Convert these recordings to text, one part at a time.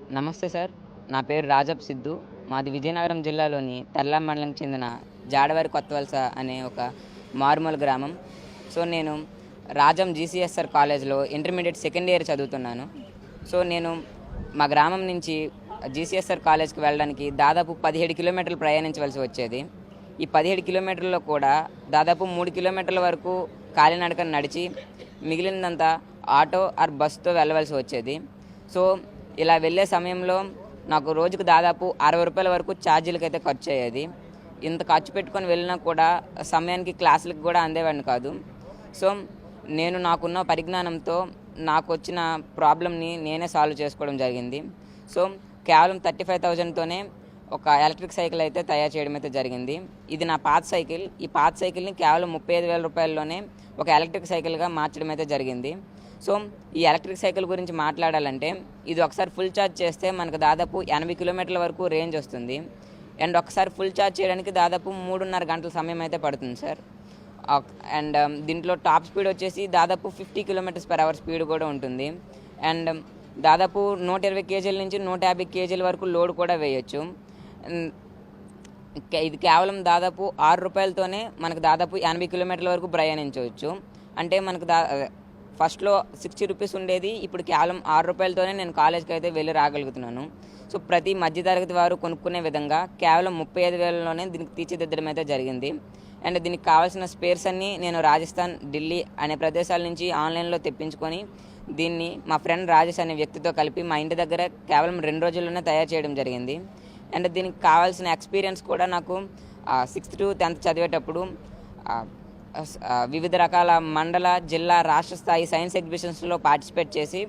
నమస్తే సార్. నా పేరు రాజప్ సిద్ధు. మాది విజయనగరం జిల్లాలోని తర్లాం మండలంకి చెందిన జాడవారి కొత్తవలస అనే ఒక మారుమూల గ్రామం. సో, నేను రాజం జీసీఎస్ఆర్ కాలేజ్‌లో ఇంటర్మీడియేట్ సెకండ్ ఇయర్ చదువుతున్నాను. సో, నేను మా గ్రామం నుంచి జీసీఎస్ఆర్ కాలేజ్‌కి వెళ్ళడానికి దాదాపు 17 కిలోమీటర్లు ప్రయాణించవలసి వచ్చేది. ఈ 17 కిలోమీటర్లలో కూడా దాదాపు 3 కిలోమీటర్ల వరకు కాలినడకన నడిచి, మిగిలినదంతా ఆటో ఆర్ బస్‌తో వెళ్ళవలసి వచ్చేది. సో, ఇలా వెళ్ళే సమయంలో నాకు రోజుకు దాదాపు రూ. 60 వరకు ఛార్జీలకైతే ఖర్చయ్యేది. ఇంత ఖర్చు పెట్టుకొని వెళ్ళినా కూడా సమయానికి క్లాసులకు కూడా అందేవాడిని కాదు. సో, నేను నాకున్న పరిజ్ఞానంతో నాకొచ్చిన ప్రాబ్లమ్‌ని నేనే సాల్వ్ చేసుకోవడం జరిగింది. సో, కేవలం 35,000తోనే ఒక ఎలక్ట్రిక్ సైకిల్ అయితే తయారు చేయడం అయితే జరిగింది. ఇది నా పాత సైకిల్. ఈ పాత సైకిల్‌ని కేవలం రూ. 35,000లోనే ఒక ఎలక్ట్రిక్ సైకిల్‌గా మార్చడం అయితే జరిగింది. సో, ఈ ఎలక్ట్రిక్ సైకిల్ గురించి మాట్లాడాలంటే ఇది ఒకసారి ఫుల్ ఛార్జ్ చేస్తే మనకు దాదాపు 80 కిలోమీటర్ల వరకు రేంజ్ వస్తుంది. అండ్ ఒకసారి ఫుల్ ఛార్జ్ చేయడానికి దాదాపు 3.5 గంటల సమయం అయితే పడుతుంది సార్. అండ్ దీంట్లో టాప్ స్పీడ్ వచ్చేసి దాదాపు 50 km/h స్పీడ్ కూడా ఉంటుంది. అండ్ దాదాపు 120 కేజీల నుంచి 150 కేజీల వరకు లోడ్ కూడా వేయొచ్చు. ఇది కేవలం దాదాపు రూ. 6తోనే మనకు దాదాపు 80 కిలోమీటర్ల వరకు ప్రయాణించవచ్చు. అంటే మనకు ఫస్ట్లో 60 రూపీస్ ఉండేది, ఇప్పుడు కేవలం రూ. 6తోనే నేను కాలేజ్కి అయితే వెళ్ళి రాగలుగుతున్నాను. సో, ప్రతి మధ్యతరగతి వారు కొనుక్కునే విధంగా కేవలం 35,000లోనే దీనికి తీర్చిదిద్దడం అయితే జరిగింది. అండ్ దీనికి కావాల్సిన స్పేర్స్ అన్నీ నేను రాజస్థాన్, ఢిల్లీ అనే ప్రదేశాల నుంచి ఆన్లైన్లో తెప్పించుకొని దీన్ని మా ఫ్రెండ్ రాజేష్ అనే వ్యక్తితో కలిపి మా ఇంటి దగ్గర కేవలం 2 రోజుల్లోనే తయారు చేయడం జరిగింది. అండ్ దీనికి కావాల్సిన ఎక్స్పీరియన్స్ కూడా నాకు 6th to 10th చదివేటప్పుడు వివిధ రకాల మండల, జిల్లా, రాష్ట్ర స్థాయి సైన్స్ ఎగ్జిబిషన్స్లో పార్టిసిపేట్ చేసి,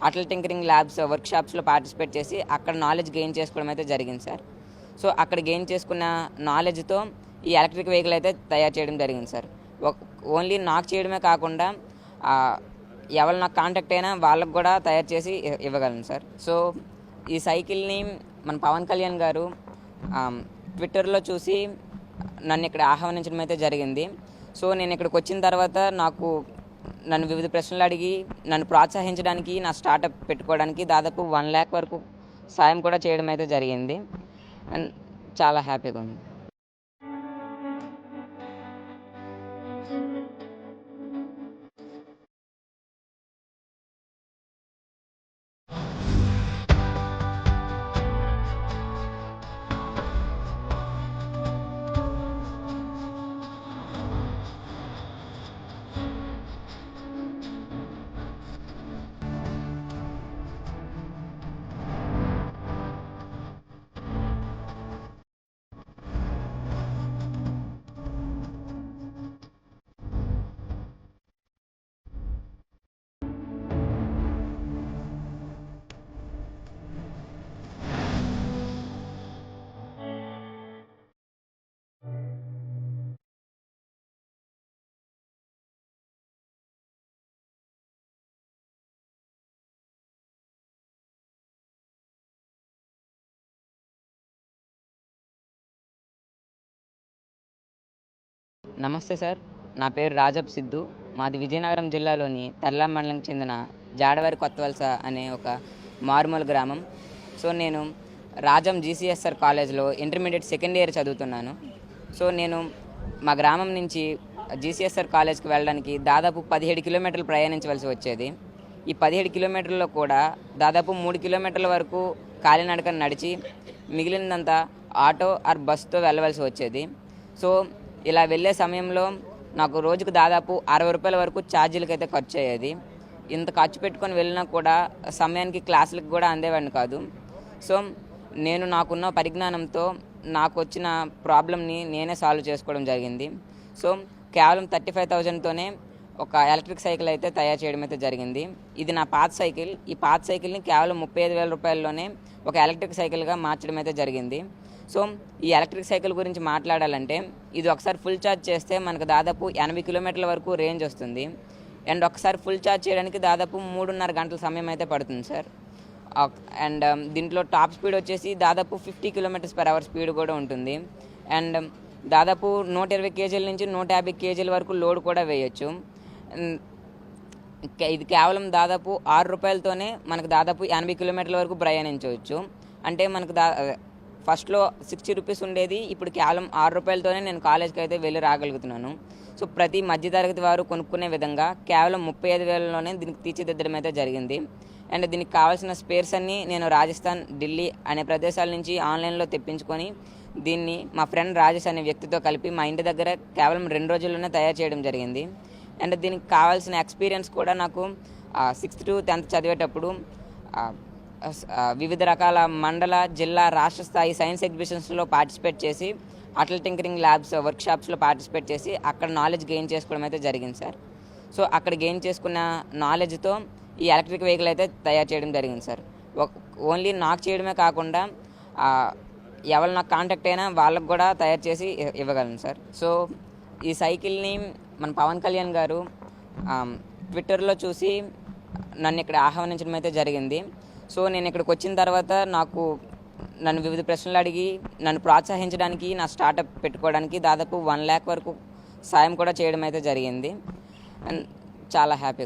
అటల్ టింకరింగ్ ల్యాబ్స్ వర్క్షాప్స్లో పార్టిసిపేట్ చేసి అక్కడ నాలెడ్జ్ గెయిన్ చేసుకోవడం అయితే జరిగింది సార్. సో, అక్కడ గెయిన్ చేసుకున్న నాలెడ్జ్తో ఈ ఎలక్ట్రిక్ వెహికల్ అయితే తయారు చేయడం జరిగింది సార్. ఓన్లీ నాకు చేయడమే కాకుండా ఎవరు నాకు కాంటాక్ట్ అయినా వాళ్ళకు కూడా తయారు చేసి ఇవ్వగలను సార్. సో, ఈ సైకిల్ని మన పవన్ కళ్యాణ్ గారు ట్విట్టర్లో చూసి నన్ను ఇక్కడ ఆహ్వానించడం అయితే జరిగింది. సో, నేను ఇక్కడికి వచ్చిన తర్వాత నన్ను వివిధ ప్రశ్నలు అడిగి నన్ను ప్రోత్సహించడానికి, నా స్టార్టప్ పెట్టుకోవడానికి దాదాపు 1 lakh వరకు సాయం కూడా చేయడం అయితే జరిగింది. అండ్ చాలా హ్యాపీగా ఉంది. నమస్తే సార్. నా పేరు రాజప్ సిద్ధు. మాది విజయనగరం జిల్లాలోని తర్లాం మండలంకి చెందిన జాడవారి కొత్తవలస అనే ఒక మారుమూల గ్రామం. సో, నేను రాజం జీసీఎస్ఆర్ కాలేజ్‌లో ఇంటర్మీడియేట్ సెకండ్ ఇయర్ చదువుతున్నాను. సో, నేను మా గ్రామం నుంచి జీసీఎస్ఆర్ కాలేజ్‌కి వెళ్ళడానికి దాదాపు 17 కిలోమీటర్లు ప్రయాణించవలసి వచ్చేది. ఈ 17 కిలోమీటర్లలో కూడా దాదాపు 3 కిలోమీటర్ల వరకు కాలినడకన నడిచి, మిగిలినదంతా ఆటో ఆర్ బస్‌తో వెళ్ళవలసి వచ్చేది. సో, ఇలా వెళ్ళే సమయంలో నాకు రోజుకు దాదాపు రూ. 60 వరకు ఛార్జీలకైతే ఖర్చయ్యేది. ఇంత ఖర్చు పెట్టుకొని వెళ్ళినా కూడా సమయానికి క్లాసులకు కూడా అందేవాడిని కాదు. సో, నేను నాకున్న పరిజ్ఞానంతో నాకొచ్చిన ప్రాబ్లమ్‌ని నేనే సాల్వ్ చేసుకోవడం జరిగింది. సో, కేవలం 35,000తోనే ఒక ఎలక్ట్రిక్ సైకిల్ అయితే తయారు చేయడం అయితే జరిగింది. ఇది నా పాత సైకిల్. ఈ పాత సైకిల్‌ని కేవలం రూ. 35,000లోనే ఒక ఎలక్ట్రిక్ సైకిల్‌గా మార్చడం అయితే జరిగింది. సో, ఈ ఎలక్ట్రిక్ సైకిల్ గురించి మాట్లాడాలంటే ఇది ఒకసారి ఫుల్ ఛార్జ్ చేస్తే మనకు దాదాపు 80 కిలోమీటర్ల వరకు రేంజ్ వస్తుంది. అండ్ ఒకసారి ఫుల్ ఛార్జ్ చేయడానికి దాదాపు 3.5 గంటల సమయం అయితే పడుతుంది సార్. అండ్ దీంట్లో టాప్ స్పీడ్ వచ్చేసి దాదాపు 50 km/h స్పీడ్ కూడా ఉంటుంది. అండ్ దాదాపు 120 కేజీల నుంచి 150 కేజీల వరకు లోడ్ కూడా వేయొచ్చు. ఇది కేవలం దాదాపు రూ. 6తోనే మనకు దాదాపు 80 కిలోమీటర్ల వరకు ప్రయాణించవచ్చు. అంటే మనకు ఫస్ట్లో 60 రూపీస్ ఉండేది, ఇప్పుడు కేవలం రూ. 6తోనే నేను కాలేజ్కి అయితే వెళ్ళి రాగలుగుతున్నాను. సో ప్రతి మధ్యతరగతి వారు కొనుక్కునే విధంగా కేవలం 35,000లోనే దీనికి తీర్చిదిద్దడం అయితే జరిగింది. అండ్ దీనికి కావాల్సిన స్పేర్స్ అన్నీ నేను రాజస్థాన్, ఢిల్లీ అనే ప్రదేశాల నుంచి ఆన్లైన్లో తెప్పించుకొని దీన్ని మా ఫ్రెండ్ రాజేష్ అనే వ్యక్తితో కలిపి మా ఇంటి దగ్గర కేవలం 2 రోజుల్లోనే తయారు చేయడం జరిగింది. అండ్ దీనికి కావాల్సిన ఎక్స్పీరియన్స్ కూడా నాకు 6th to 10th చదివేటప్పుడు వివిధ రకాల మండల, జిల్లా, రాష్ట్ర స్థాయి సైన్స్ ఎగ్జిబిషన్స్లో పార్టిసిపేట్ చేసి, అటల్ టింకరింగ్ ల్యాబ్స్ వర్క్షాప్స్లో పార్టిసిపేట్ చేసి అక్కడ నాలెడ్జ్ గెయిన్ చేసుకోవడం అయితే జరిగింది సార్. సో అక్కడ గెయిన్ చేసుకున్న నాలెడ్జ్తో ఈ ఎలక్ట్రిక్ వెహికల్ అయితే తయారు చేయడం జరిగింది సార్. ఓన్లీ నాకు చేయడమే కాకుండా ఎవరు నాకు కాంటాక్ట్ అయినా వాళ్ళకు కూడా తయారు చేసి ఇవ్వగలను సార్. సో ఈ సైకిల్ని మన పవన్ కళ్యాణ్ గారు ట్విట్టర్లో చూసి నన్ను ఇక్కడ ఆహ్వానించడం అయితే జరిగింది. సో నేను ఇక్కడికి వచ్చిన తర్వాత నన్ను వివిధ ప్రశ్నలు అడిగి నన్ను ప్రోత్సహించడానికి, నా స్టార్టప్ పెట్టుకోవడానికి దాదాపు 1 lakh వరకు సాయం కూడా చేయడం అయితే జరిగింది. అండ్ చాలా హ్యాపీ.